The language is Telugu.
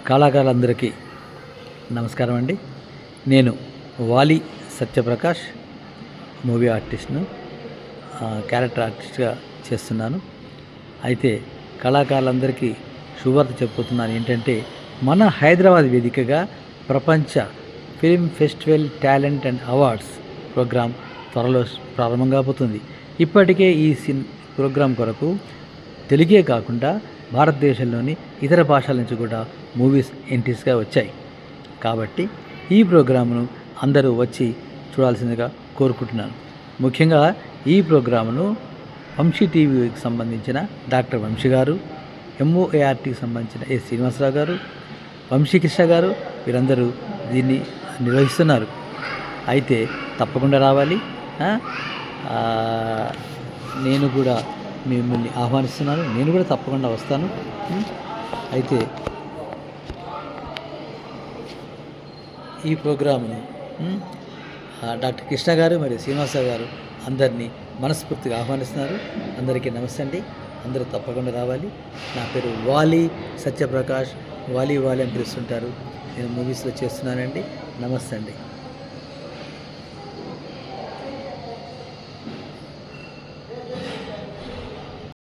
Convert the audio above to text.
కళాకారులందరికీ నమస్కారం అండి. నేను వాలి సత్యప్రకాష్, మూవీ ఆర్టిస్ట్ను, క్యారెక్టర్ ఆర్టిస్ట్గా చేస్తున్నాను. అయితే కళాకారులందరికీ శుభవార్త చెప్పుతున్నాను. ఏంటంటే, మన హైదరాబాద్ వేదికగా ప్రపంచ film festival talent and awards programme త్వరలో ప్రారంభం కాబోతుంది. ఇప్పటికే ఈ ప్రోగ్రాం కొరకు తెలుగే కాకుండా భారతదేశంలోని ఇతర భాషల నుంచి కూడా మూవీస్ ఎంట్రీస్గా వచ్చాయి. కాబట్టి ఈ ప్రోగ్రామును అందరూ వచ్చి చూడాల్సిందిగా కోరుకుంటున్నాను. ముఖ్యంగా ఈ ప్రోగ్రామును వంశీ టీవీకి సంబంధించిన డాక్టర్ వంశీ గారు, MOARTకి సంబంధించిన A. శ్రీనివాసరావు గారు, వంశీకృష్ణ గారు, వీరందరూ దీన్ని నిర్వహిస్తున్నారు. అయితే తప్పకుండా రావాలి. నేను కూడా మిమ్మల్ని ఆహ్వానిస్తున్నాను. నేను కూడా తప్పకుండా వస్తాను. అయితే ఈ ప్రోగ్రామును డాక్టర్ కృష్ణ గారు మరియు శ్రీనివాసరావు గారు అందరినీ మనస్ఫూర్తిగా ఆహ్వానిస్తున్నారు. అందరికీ నమస్తే అండి. అందరూ తప్పకుండా రావాలి. నా పేరు వాలి సత్యప్రకాష్. వాలి అని పిలుస్తుంటారు. నేను మూవీస్లో చేస్తున్నానండి. నమస్తే అండి.